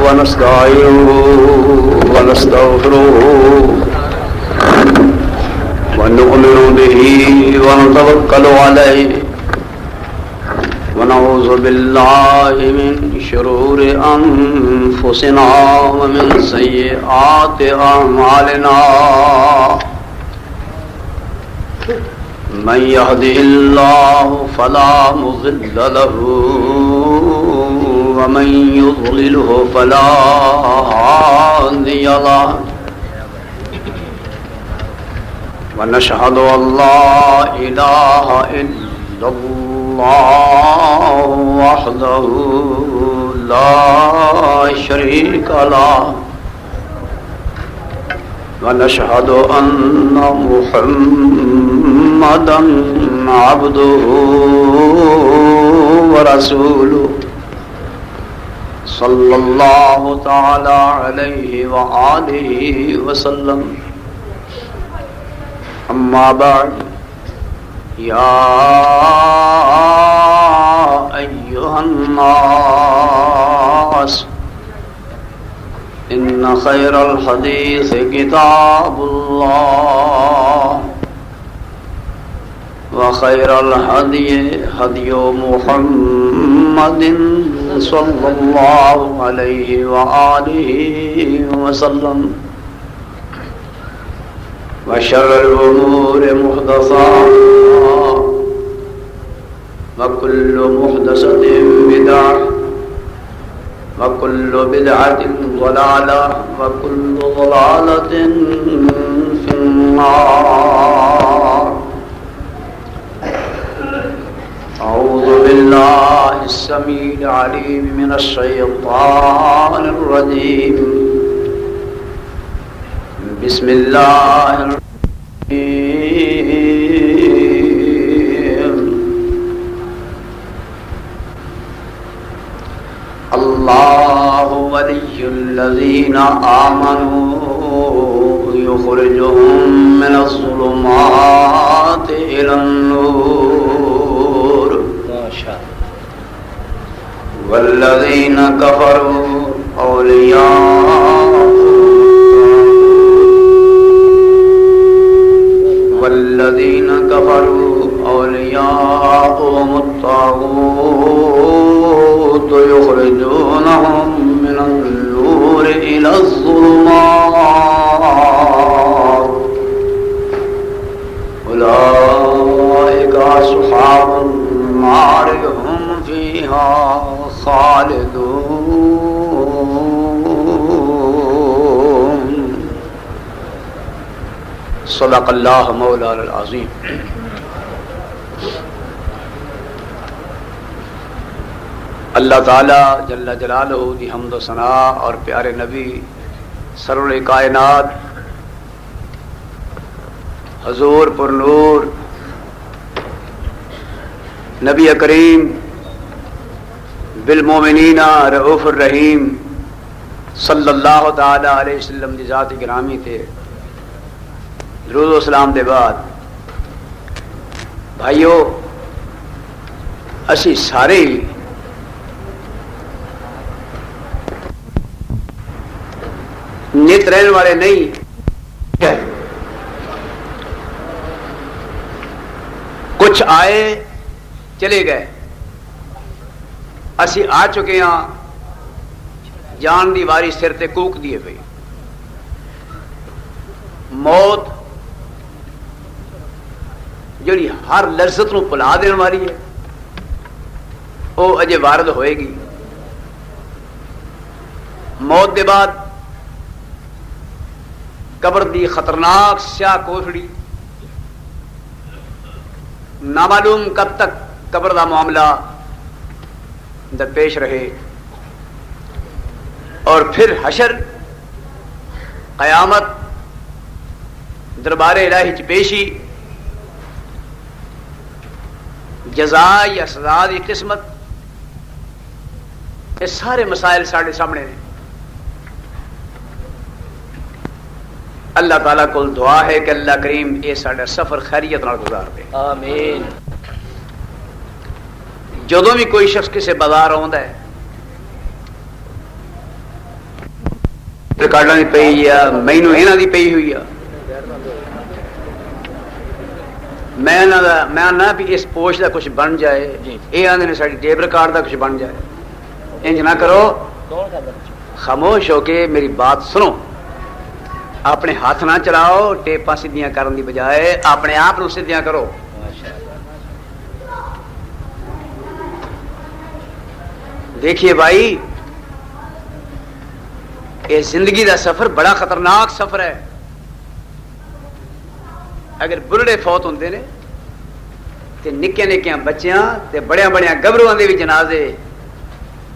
ونستعينه ونستغفره ونؤمن به ونتوكل عليه ونعوذ بالله من شرور أنفسنا ومن سيئات أعمالنا من يهده الله فلا مضل له ومن يضلله فلا هادي له ونشهد أن لا إله إلا الله وحده لا شريك له ونشهد أن محمدا عبده ورسوله صلى الله تعالى عليه وآله وسلم أما بعد يا أيها الناس إن خير الحديث كتاب الله وخير الهدي هدي محمد صلى الله عليه وآله وسلم وشر الأمور محدثاتها وكل محدثة بدعة وكل بدعة ضلالة وكل ضلالة في النار. أعوذ بالله السميع العليم من الشيطان الرجيم. بسم الله الرحيم. الله ولي الذين آمنوا يخرجهم من الظلمات إلى النور والذين كفروا أولياءهم الطاغوت يخرجونهم من النور إلى الظلمات أولئك أصحاب النار هم فيها خالدون. صدق اللہ مولانا العظیم. اللہ تعالی جل جلالہ دی حمد و ثناء اور پیارے نبی سرور کائنات حضور پر نور نبی کریم بالمومنین رؤوف الرحیم صلی اللہ تعالی علیہ وسلم دی ذات گرامی تے درود و سلام دے بعد بھائیو اسی سارے نت رہنے والے نہیں، کچھ آئے چلے گئے، اسی آ چکے ہاں، جان دی واری سر تے کوک دیے پئی. موت جڑی ہر لذت نو بھلا دین والی ہے وہ اجے وارد ہوئے گی. موت دے بعد قبر دی خطرناک سیاہ کوٹڑی، نامعلوم کب تک قبر دا معاملہ درپیش رہے، اور پھر حشر، قیامت، دربار الہی چ پیشی، جزا یا سزا دی قسمت، یہ سارے مسائل سارے سامنے نے. اللہ تعالیٰ کو دعا ہے کہ اللہ کریم یہ سارا سفر خیریت نال گزار دے. آمین. جدوں بھی کوئی شخص کسی بازار آندا ہے ਰਿਕਾਰਡਾਂ ਦੀ ਪਈ ਆ, ਮੈਨੂੰ ਇਹਨਾਂ ਦੀ ਪਈ ਹੋਈ ਆ। ਮੈਂ ਨਾ ਵੀ ਇਸ ਪੋਸ਼ ਦਾ ਕੁਝ ਬਣ ਜਾਏ, ਇਹ ਆਂਦੇ ਨੇ ਸਾਡੀ ਟੇਪ ਰਿਕਾਰਡ ਦਾ ਕੁਝ بن جائے. انج نہ کرو, خاموش ہو کے میری بات سنو. اپنے ہاتھ نہ چلاؤ ٹیپاں سیدھیاں کرن دی بجائے اپنے آپ نو سیدھیاں کرو. دیکھیے بھائی, یہ زندگی دا سفر بڑا خطرناک سفر ہے. اگر بلڑے فوت ہوندے نے تے نکے نکیاں بچیاں تے بڑیاں بڑیاں گبروਆਂ دے بھی جنازے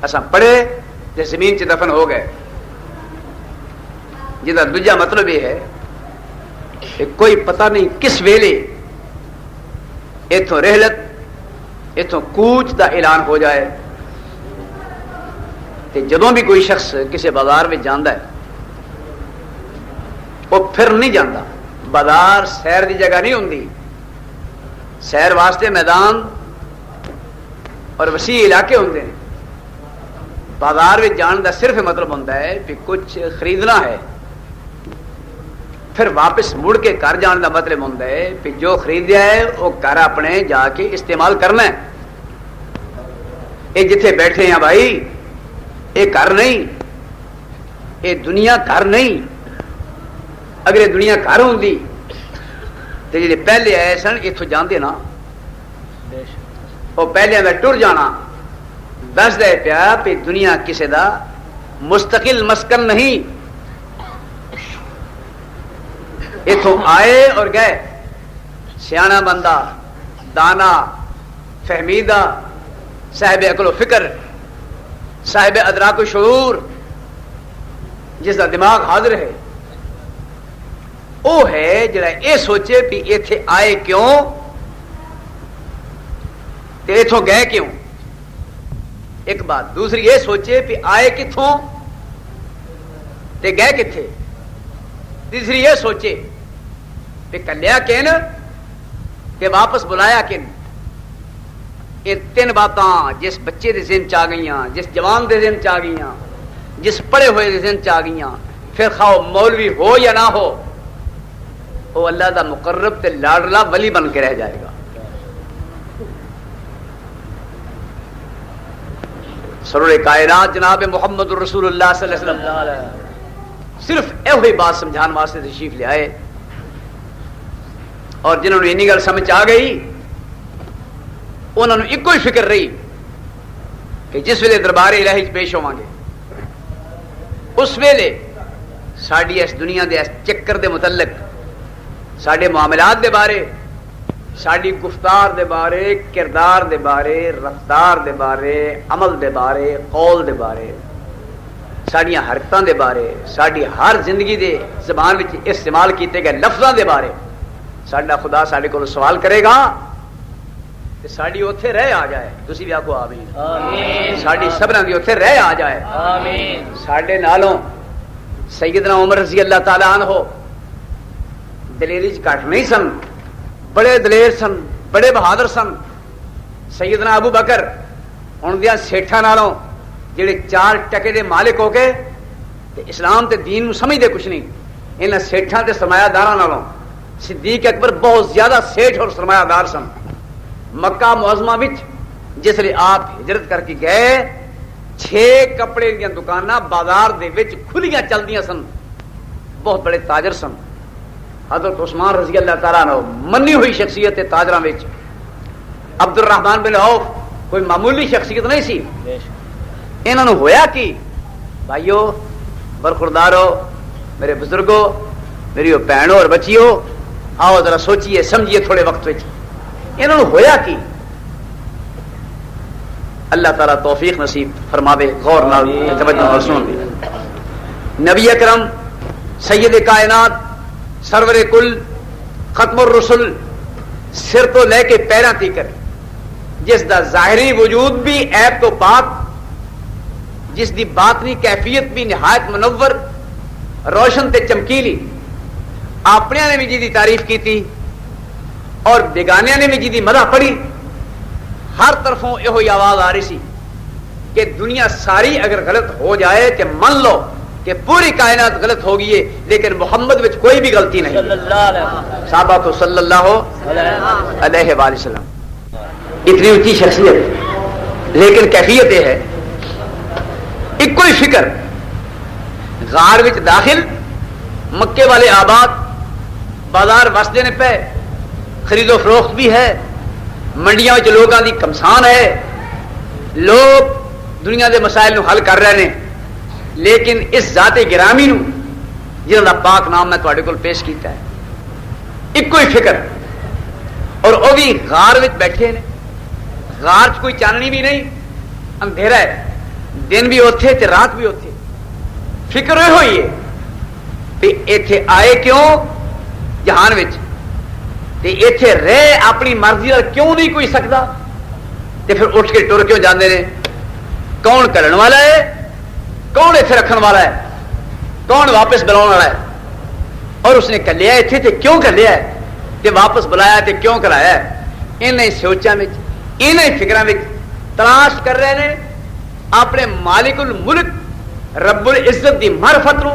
اساں پڑھے تے زمین چ دفن ہو گئے. جدا دوجا مطلب یہ ہے کہ کوئی پتہ نہیں کس ویلے ایتھوں رحلت ایتھوں کوچ دا اعلان ہو جائے. تے جدوں بھی کوئی شخص کسی بازار میں جاندا ہے وہ پھر نہیں جاندا. بازار سیر دی جگہ نہیں ہوندی. سیر واسطے میدان اور وسیع علاقے ہوندے ہیں. بازار میں جان دا صرف مطلب ہوتا ہے کہ کچھ خریدنا ہے. پھر واپس مڑ کے گھر جان دا مطلب ہوتا ہے کہ جو خریدیا ہے وہ گھر اپنے جا کے استعمال کرنا ہے. یہ جتھے بیٹھے ہیں بھائی, یہ گھر نہیں, یہ دنیا گھر نہیں. اگر یہ دنیا گھر ہوندی تو جی پہلے آئے سن اتوں جاندے نا, وہ پہلے میں ٹر جانا. دس دے پیا کہ دنیا کسی دا مستقل مسکن نہیں. اتوں آئے اور گئے. سیاح بندہ, دانا, فہمیدہ, صاحب عقل و فکر, صاحب ادراک و شعور, جس کا دماغ حاضر ہے, وہ ہے جڑا یہ سوچے کہ ایتھے آئے کیوں تے ایتھوں گئے کیوں. ایک بات. دوسری یہ سوچے کہ آئے کتھوں تے گئے کتھے. تیسری یہ سوچے کہ کلیا کن تے واپس بلایا کن. یہ تین باتاں جس بچے دے ذہن چ آ گئیاں, جس جوان دے ذہن چ آ گئیاں, جس پڑھے ہوئے دے ذہن چ آ گئیاں, پھر خواہ مولوی ہو یا نہ ہو, وہ اللہ دا مقرب تے لاڈلا ولی بن کے رہ جائے گا. سرور کائنات جناب محمد رسول اللہ صلی اللہ علیہ وسلم صرف یہ بات سمجھان واسطے تشریف لے آئے. اور جنہوں نے اینی گل سمجھ آ گئی انہوں نے ایک ہی فکر رہی کہ جس ویلے دربار الہی پیش ہوں گے اس ویلے ساری اس دنیا دے اس چکر دے متعلق, سارے معاملات دے بارے, ساری گفتار دے بارے, کردار دے بارے, رفتار دے بارے, عمل دے بارے, قول دے بارے, ساڑیاں حرکتاں دے بارے, ساری ہر زندگی دے زبان وچ استعمال کیتے گئے لفظاں دے بارے ساڈا خدا ساڈے کول سوال کرے گا تے ساڈی اوتھے رہ آ جائے. تسی بھی آکھو آمین. ساڈی سبھاں دی اوتھے رہ آ جائے. آمین. ساڈے نالوں سیدنا عمر رضی اللہ تعالی عنہ دلیری چ گھٹ نہیں سن, بڑے دلیر سن, بڑے بہادر سن. سیدنا ابو بکر ان دیا سیٹھاں نالوں جڑے 4 ٹکے دے مالک ہو کے تے اسلام تے دین نو سمجھدے کچھ نہیں, انہاں سیٹھاں تے سرمایہ داراں نالوں صدیق اکبر بہت زیادہ سیٹھ اور سرمایہ دار سن. مکہ معظمہ وچ جس لئے آپ ہجرت کر کے گئے 6 کپڑے دیاں دکاناں بازار دے وچ کھلیاں چلدیاں سن. بہت بڑے تاجر سن. حضرت عثمان رضی اللہ تعالیٰ عنہ منی ہوئی شخصیت تاجراں وچ. عبد الرحمن بن عوف کوئی معمولی شخصیت نہیں سی. انہوں نے ہویا کہ بھائیو, برخوردارو, میرے بزرگوں, میری بہنوں اور بچیوں, آؤ ذرا سوچئے سمجھیے تھوڑے وقت وچ. انہوں نے ہویا کہ اللہ تعالیٰ توفیق نصیب فرماوے. غور نال توجہ نال سنو. نبی اکرم سید کائنات سرور کل ختم الرسل سر تو لے کے پیراں تیکر, جس دا ظاہری وجود بھی عیب تو پاک, جس دی باطنی کیفیت بھی نہایت منور روشن تے چمکیلی, اپنے نے بھی جی دی تعریف کی تھی اور بیگانیاں نے بھی جی دی مدح پڑھی. ہر طرفوں یہ آواز آ رہی سی کہ دنیا ساری اگر غلط ہو جائے کہ من لو کہ پوری کائنات غلط ہو گئی ہے لیکن محمد وچ کوئی بھی غلطی نہیں. صحابہ کو صلی اللہ علیہ وآلہ وسلم. اتنی اونچی شخصیت لیکن کیفیت یہ ہے ایک کوئی فکر. غار وچ داخل مکے والے آباد بازار وسدے نے پہ خرید و فروخت بھی ہے منڈیاں وچ لوگاں دی کمسان ہے لوگ دنیا دے مسائل نو حل کر رہے ہیں لیکن اس ذات گرامی نو جنہاں دا پاک نام میں تواڈے کول پیش کیتا ہے ایک کوئی فکر اور وہ بھی غار وچ بیٹھے نے. غار چ کوئی چاننی بھی نہیں اندھیرا ہے دن بھی اوتھے تے رات بھی اوتھے. فکر یہ ہوئی ہے کہ ایتھے آئے کیوں جہان وچ تے ایتھے رہ اپنی مرضی نال کیوں نہیں کوئی سکتا تے پھر اٹھ کے ٹر کیوں جاندے نے. کون کرن والا ہے کون ایتھے رکھن والا ہے کون واپس بلاؤن والا ہے اور اس نے کلیا ایتھے تے کیوں کلیا ہے تے واپس بلایا تے کیوں کرایا ہے. انہیں سوچاں وچ انہیں فکراں وچ تلاش کر رہے ہیں اپنے مالک الملک رب العزت دی معرفت نو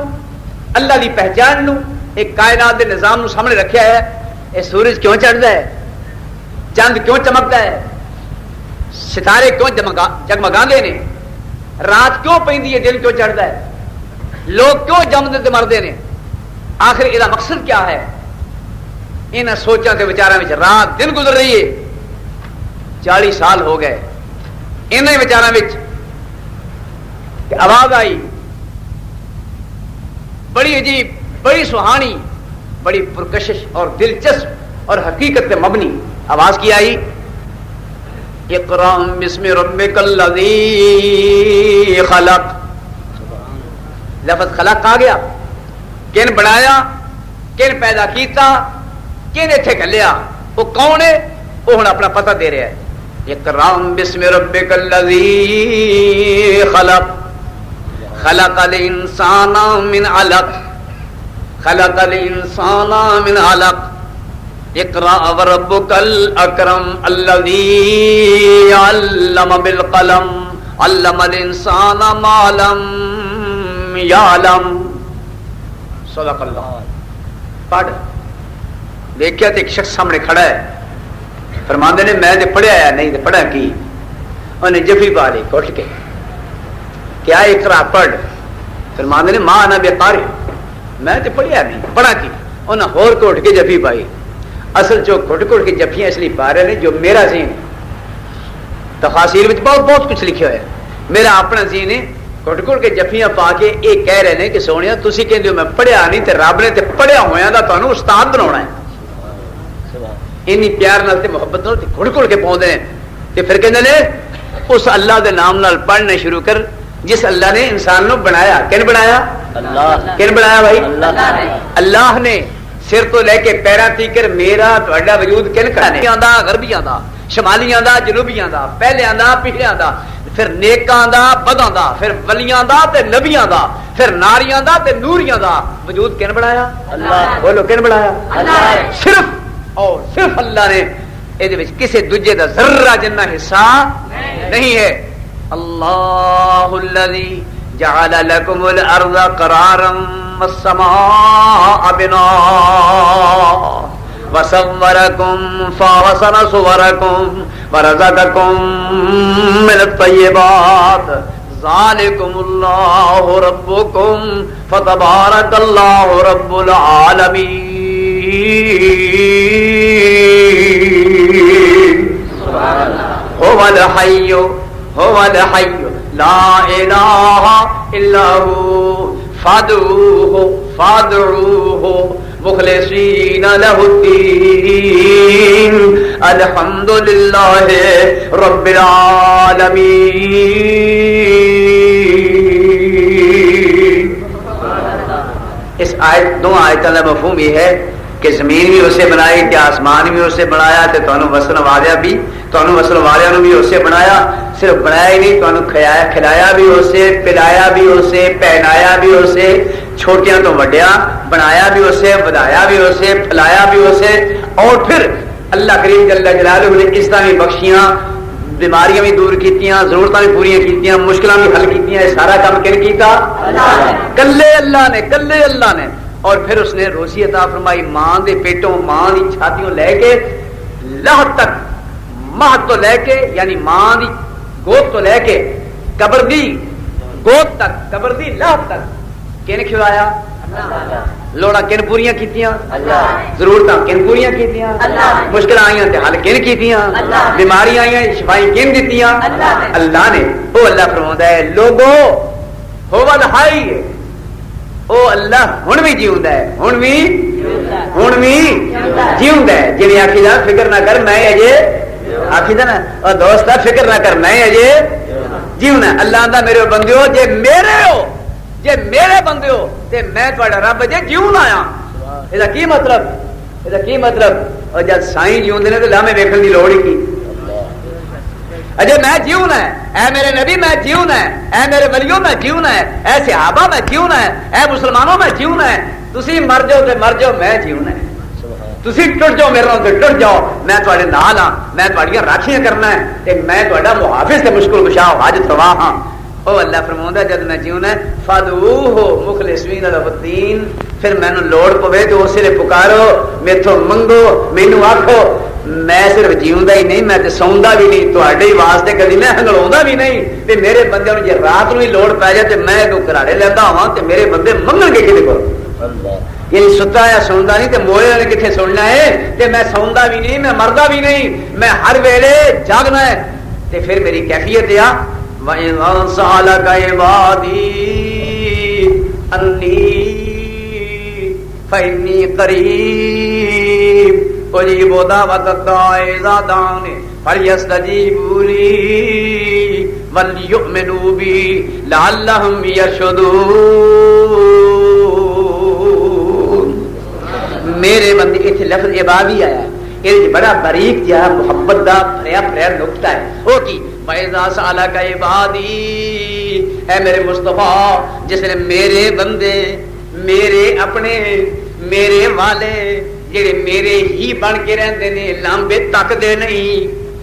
اللہ دی پہچان نو ایک کائنات دے نظام نو سامنے رکھیا ہے. اے سورج کیوں چڑھتا ہے چاند کیوں چمکتا ہے ستارے کیوں جگمگاندے نے رات کیوں پیندی ہے دن کیوں چڑھتا ہے لوگ کیوں جمدے تے مردے نے آخر یہ مقصد کیا ہے. انہاں سوچاں تے وچاراں وچ رات دن گزر رہی ہے 40 سال ہو گئے. انہاں وچاراں وچ آواز آئی بڑی عجیب بڑی سہانی بڑی پرکشش اور دلچسپ اور حقیقت پہ مبنی. آواز کی آئی اقرأ بسم ربک الذی خلق. لفظ خلق آ گیا کن بنایا کن پیدا کیتا کن اتنے گلیا وہ کون ہے وہ ہن اپنا پتہ دے رہا ہے. اقرأ بسم ربک الذی خلق خلق الانسان من علق خلق الانسان من علق اقرأ وربك الاکرم الذي علم بالقلم علم الانسان ما لم يعلم. صدق اللہ. پڑھ دیکھیا تو ایک شخص سامنے کھڑا ہے فرماندے نے میں تے پڑھیا ہے نہیں تے پڑھا کی انہیں جفی پا لی کٹ کے کیا اقرا پڑھ فرماندے نے ماں انا بقاری میں تے پڑھیا نہیں پڑھا کی انہیں ہور کو اٹھ کے جفی پائی. اصل جو گھٹ گھٹ کے جفیاں اس لیے پا رہے ہیں جو میرا ذہن تفاسیر میں بہت بہت کچھ لکھا ہوا ہے میرا اپنا ذہن ہے گھٹ گھٹ کے جفیاں پا کے یہ کہہ رہے ہیں کہ سونیا تسی کہندے ہو میں پڑھیا نہیں تے رب نے تے پڑھیا ہویا دا تانوں استاد بناونا ہے. اینی پیار نال تے محبت نال تے گھٹ گھٹ کے پاؤندے ہیں تے پھر کہندے نے اس اللہ دے نام نال پڑھنا شروع کر جس اللہ نے انسان نو بنایا. کن بنایا اللہ. کن بنایا بھائی اللہ نے. سر تو لے کے پیراں تیکر میرا تہاڈا وجود کن کھانے آندا غربیاں دا شمالیاں دا جنوبیاں دا پہلیاں دا پچھلیاں دا پھر نیکاں دا بداں دا پھر ولیاں دا تے نبیاں دا پھر ناریاں دا تے نوریاں دا وجود کن بنایا اللہ. بولو کن بنایا اللہ. صرف اور صرف اللہ نے یہ کسی دوجے دا ذرہ جنہ حصہ نہیں ہے. اللہ الذی جعل لکم الارض قرارا والسماء بناء وصورکم فحسن صورکم ورزقکم من الطیبات ذالکم اللہ ربکم فتبارک اللہ رب العالمین. هو الحي هو الحي لا إله إلا هو فادعوه مخلصين له الدين الحمد لله رب العالمين. اس آیت دو آیتوں کا مفہوم یہ ہے کہ زمین بھی اسے بنائی کہ آسمان بھی اسے بنایا تے تانوں وصل والیا بھی تانوں وصل والیاں نو بھی اسے بنایا. صرف بنایا ہی نہیں تانوں کھلایا بھی اسے پلایا بھی اسے پہنایا بھی اسے چھوٹیاں تو وڈیا بنایا بھی اسے ودایا بھی اسے پھلایا بھی اسے اور پھر اللہ کریم جل جلالہ نے اس طرح بخشیاں بیماریاں بھی دور کیتیاں، ضرورتاں بھی پوریاں کیتیاں، مشکلاں بھی حل کیتیاں. یہ سارا کام کن کیتا؟ کلے اللہ نے، کلے اللہ نے. اور پھر اس نے روزی عطا فرمائی ماں دے پیٹوں، ماں دی چھاتیوں لے کے لہ تک، ماہ تو لے کے یعنی ماں دی گود تو لے کے قبر دی گود تک، قبر دی لہ تک کن کھوایا؟ لوڑا کن پوریاں کیتیاں؟ ضرورتاں کن پوریاں کیتیاں؟ مشکل آئیاں تے حل کن کیتیاں؟ بیماریاں آئیاں شفائی کن دتیاں؟ اللہ نے. وہ اللہ فرماتا ہے لوگو ہو الحی، او اللہ ہن بھی جیوندا ہے، ہن بھی جیوندا ہے. جی آخی دا فکر نہ کر میں اجے، آخی دا نا اور دوستا فکر نہ کر میں اجے جیونا. اللہ آندا میرے بندیو جے میرے ہو، جے میرے بندے ہو تے میں تہاڈا رب جے جیون آیا. یہ کی مطلب؟ یہ کی مطلب؟ اور جب سائیں جیوندے نے تے لامے ویکھن دی لوڑ ہی کی. اجے میں جیونا ہے، اے میرے نبی میں جیونا ہے، اے میرے ولیوں میں جیونا ہے، اے صحابہ میں جیونا ہے، اے مسلمانوں میں جیونا ہے. تسی مر جاؤ تے مر جاؤ، میں جیونا ہے. تسی ٹر جاؤ میرے تے ٹر جاؤ، میں تہاڈے نال ہاں، میں تہاڈیاں راکھیاں کرنا ہے تے میں تہاڈا محافظ تے مشکل کشا حاجت روا ہاں. او اللہ فرماوندا جب میں جیونا ہے فادعوہ مخلصین لہ الدین، پھر مینوں لوڑ پوے تے اسے پکارو، میتھوں منگو، مینوں آکھو. میں صرف جیوندا ہی نہیں، میں تے سوندا بھی نہیں، تہاڈے ہی واسطے کدی میں ہنگلاوندا بھی نہیں. تے میرے بندے نوں جے رات نوں ہی لوڑ پے جائے تے میں کو کراڑے لیندا ہواں تے میرے بندے منگن گے کدے کول. یعنی ستا یا سوندا نہیں تے موئے نے کتھے سننا ہے. تے میں سوندا بھی نہیں، میں مردا بھی نہیں، میں ہر ویلے جاگنا ہے. تے پھر میری کیفیت ہے وَإِذَا سَأَلَكَ عِبَادِي أَنِّي فَإِنِّي قَرِيبٌ أُجِيبُ دَعْوَةَ الدَّاعِ إِذَا دَعَانِ فَلْيَسْتَجِيبُوا لِي وَلْيُؤْمِنُوا بِي لَعَلَّهُمْ يَرْشُدُونَ. میرے بندے اتنے لفظ عبادی آیا، یہ بڑا باریک جہا محبت دا بھریا بھریا نقطہ ہے. وہ کی فَإِذَا سَأَلَكَ عِبَادِي، اے میرے مصطفیٰ جس نے میرے بندے، میرے اپنے، میرے والے جڑے میرے ہی بن کے رہندے نے، لامبے تک دے نہیں،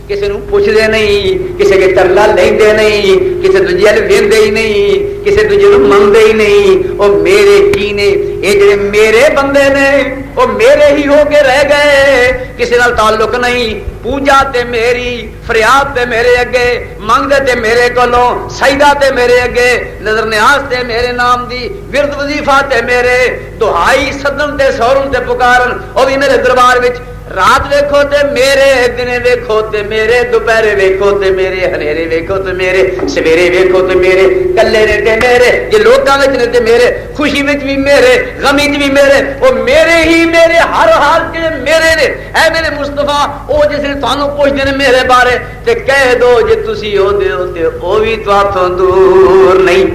کسی نو پوچھ دے نہیں، کسی کے ترلا لیندے نہیں، کسی دوجے ال ویندے ہی نہیں، کسی دوجے نو منگدے ہی نہیں. او میرے ہی نے، اے جڑے میرے بندے نے وہ میرے ہی ہو کے رہ گئے، کسی نال تعلق نہیں. پوجا تے میری، فریاد تے میرے اگے، منگدے تے میرے کولوں، سجدہ تے میرے اگے، نظر نیاز تے میرے نام دی، ورد وظیفہ تے میرے، دعائی سدن تے سورن تے پکارن او بھی میرے دربار وچ. رات ویکھو تے میرے، دن ویکھو تے میرے، دوپہرے ویکھو تے میرے، ہنیرے ویکھو تے میرے، سویرے ویکھو تے میرے، کلے نے تے میرے، جے لوکاں وچ نے تے میرے، خوشی وچ بھی میرے، غم وچ بھی میرے. او میرے ہی میرے، ہر حال کے میرے نے. اے میرے مصطفیٰ او جس نے تانوں پوچھدے نے میرے بارے تے کہہ دو جے تسی او دے ہو تے او بھی تواں دور نہیں.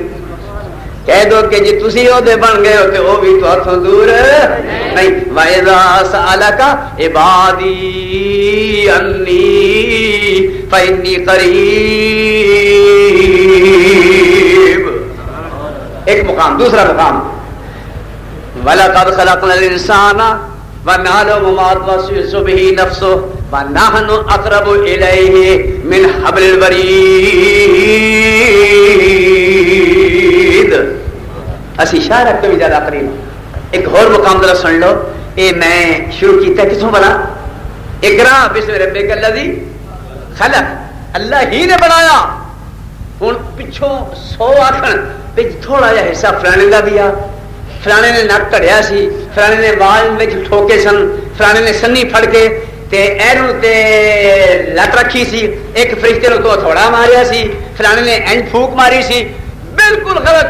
کہہ دو کہ جی تسی او دے بن گئے ہو تے او بھی تواں دور نہیں. وَإِذَا سَأَلَكَ عِبَادِي أَنِّي فَإِنِّي قَرِيبٌ. ایک مقام. دوسرا مقام وَلَقَدْ خَلَقْنَا الْإِنسَانَ وَنَعْلَمُ مَا تُوَسْوِسُ بِهِ نَفْسُهُ وَنَحْنُ أَقْرَبُ إِلَيْهِ مِنْ حَبْلِ الْوَرِيدِ. اسی شاعر تو بھی زیادہ قریب. ایک اور مقام ذرا سن لو. اے میں شروع کیتا کسوں بنا؟ اقرا بسم ربک الذی خلق. اللہ ہی نے بنایا. ہن پچھوں 100 آکھن وچ تھوڑا جہا حصہ فلانے دا بھی آ، فلانے نے نک کڑیا سی، فلانے نے وال وچ ٹھوکے سن، فلانے نے سنی پھڑ کے تے اینو تے لٹ رکھی سی، ایک فرشتے نو تو تھوڑا ماریا سی، فلانے نے اینج پھوک ماری سی. بالکل غلط.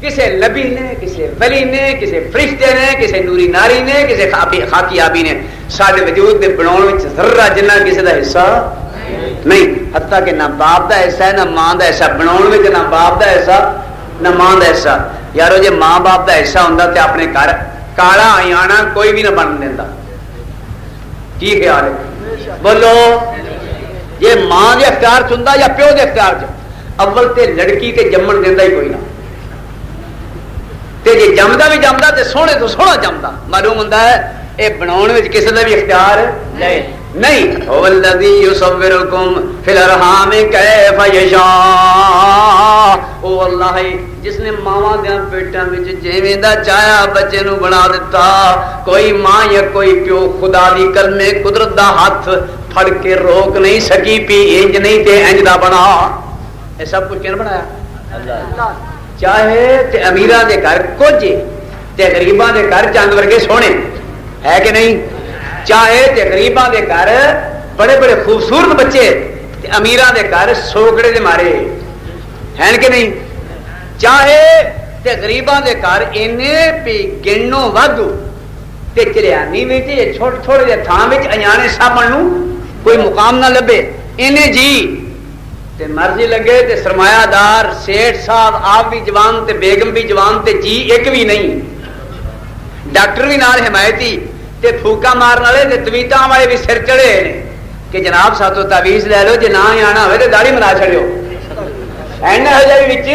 کسی نبی نے، کسی ولی نے، کسی فرشتے نے، کسی نوری ناری نے، کسی خاکی آبی نے سارے وجود کے بناؤ ذرہ جنہ کسی کا حصہ نہیں. حتیٰ کہ نہ باپ کا حصہ ہے، نہ ماں کا حصہ بناؤ، نہ باپ کا حصہ نہ ماں کا حصہ. یارو جی ماں باپ کا حصہ ہوں تو اپنے گھر کالا آیانا کوئی بھی نہ بن دینا. کی خیال ہے؟ بولو. یہ ماں کے اختیار چنتا یا پیو کے اختیار چ؟ اول تے لڑکی تے جمن دینا ہی کوئی نہ. تے جی جمدا بھی جمدا تے سونے تو سونا جمدا. معلوم ہوتا ہے یہ بناؤ کسی کا بھی اختیار لے. نہیں هو الذی یصورکم فی الارحام کیف یشاء، او اللہ ہے جس نے ماواں دیاں پیٹاں وچ جویں دا چاہیا بچے نو بنا دیتا. کوئی ماں یا کوئی پیو خدا دی کلمے قدرت دا ہاتھ پھڑ کے روک نہیں سکی پی انج نہیں تے انج دا بنا. اے سب کچھ کن بنایا؟ اللہ. چاہے تے امیراں دے گھر کچھ تے غریباں دے گھر چاند ورگے سونے ہے کہ نہیں؟ چاہے تے غریباں دے گھر بڑے بڑے خوبصورت بچے تے امیراں دے گھر سوکڑے دے مارے ہیں کہ نہیں؟ چاہے تے غریباں دے گھر اینے پی گنوں ودو تے چلیانی وچ چھوٹے چھوٹے جے تھاں وچ انجانے سامن نو کوئی مقام نہ لبے اینے جی تے مرضی لگے تے سرمایہ دار سیٹھ صاحب آپ بھی جوان تے بیگم بھی جوان تے جی ایک بھی نہیں، ڈاکٹر بھی نال حمایتی تے پھوکا مارن والے تے تویتاں والے بھی سر چڑھے نے کہ جناب ساتوں تعویذ لے لو، جے نہ آنا ہوئے تے داڑھی منا چھڑیو این ہو جائے وچ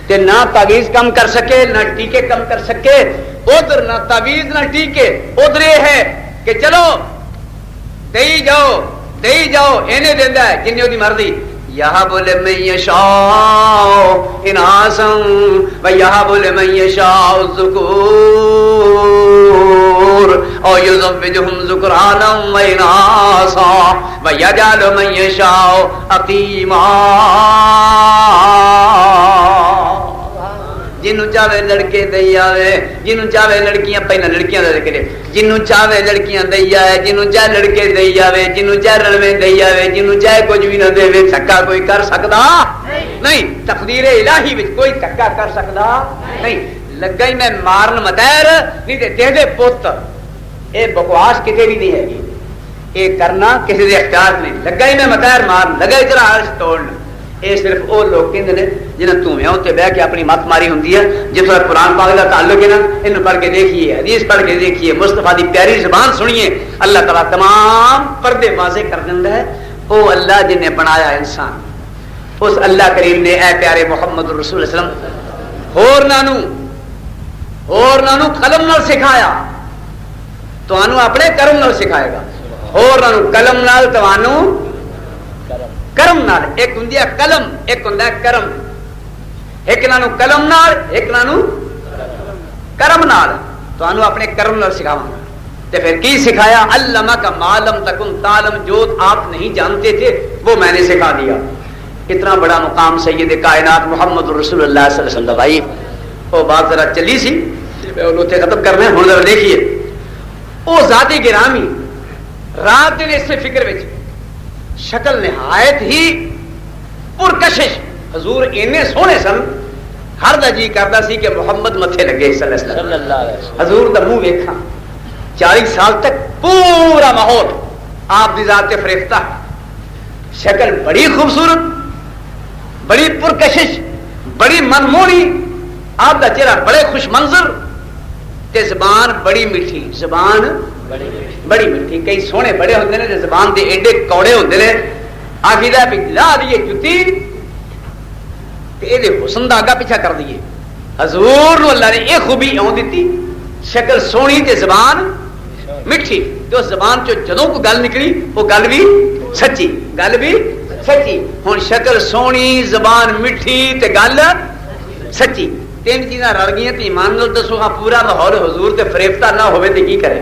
تے نہ تعویذ کم کر سکے نہ ٹیکے کم کر سکے، ادھر نہ تعویذ نہ ٹیکے، ادھر یہ ہے کہ چلو دئی جاؤ اینے دیندا ہے جنوں دی مرضی. یہب لمن یشاء اناسا و یہب لمن یشاء الذکور او یزوجہم ذکرانا و اناسا و یجعل من یشاء عقیما. جنوں چاہے لڑکے دئی آوے، جنوں چاہے لڑکیاں، پہلا لڑکیاں دا ذکر ہے، جنوں چاہے لڑکیاں دئی آوے، جنوں چاہے لڑکے دئی آوے، جنوں چاہے رلوے دئی آوے، جنوں چاہے کچھ بھی نہ دے تھکا کوئی کر سکدا نہیں. تقدیر الہی وچ کوئی تھکا کر سکدا نہیں. لگا ہی میں مارن متیر نہیں تے دے دے پت، اے بکواس کتے بھی نہیں ہے، اے کرنا کسی دے اختیار نہیں. لگا ہی میں متیر مارن، لگا ہی تیرا عرش توڑنا. یہ صرف وہ لوگ کہتے ہیں جنہیں تمہیں تے بہ کے اپنی مت ماری ہوتی ہے. جس طرح قرآن پاک کا تعلق ہے نا، یہ پڑھ کے دیکھیے، حدیث پڑھ کے دیکھیے، مصطفیٰ دی پیاری زبان سنیے، اللہ تعالیٰ تمام پردے واضح کر دیتا ہے. وہ اللہ جن نے بنایا انسان، اس اللہ کریم نے اے پیارے محمد رسول اللہ علیہ وسلم ہور نانو قلم نال سکھایا، تو اپنے کرم نال سکھائے گا. ہور نانو قلم نال توانو کرم نال، ایک ہوں قلم ایک ہوں کرم، ایک نانو قلم نال ایک نانو کرم نال، تو انو اپنے کرم نال سکھاواں. تے پھر کی سکھایا؟ علمک ما لم تکن تعلم، جو آپ نہیں جانتے تھے وہ میں نے سکھا دیا. اتنا بڑا مقام سید کائنات محمد رسول اللہ صلی اللہ علیہ وسلم. بھائی وہ بات ذرا چلی سی، میں ختم کرنا ہے. ہن ذرا دیکھیے وہ ذات گرامی رات دن اس سے فکر وچ شکل نہایت ہی پرکشش، حضور اینے سونے سن، ہر دا جی کردا سی کہ محمد متھے لگے صلی اللہ علیہ وسلم. حضور دا منہ ویکھاں، 40 سال تک پورا ماحول آپ دی ذات فریفتہ، شکل بڑی خوبصورت، بڑی پرکشش، بڑی منموہنی، آپ دا چہرہ بڑے خوش منظر، تے زبان بڑی میٹھی، زبان بڑی میٹھی. کئی سونے بڑے ہوندے نے زبان دے ایڈے کوڑے ہوندے نے، آخیدہ بھی لا دیے جتی تے اے دے حسن دا آگا پیچھا کر دیے. حضور نو اللہ نے اے خوبی اون دیتی، شکل سونی تے زبان میٹھی. تو زبان چو جدوں کو گل نکلی وہ گل بھی سچی، گل بھی سچی. ہن شکل سونی، زبان میٹھی تے گل سچی، تین چیزاں رل گئیاں تے ایمان نال دسو ہاں پورا ماحول حضور تے فریفتہ نہ ہوئے تے کی کرے؟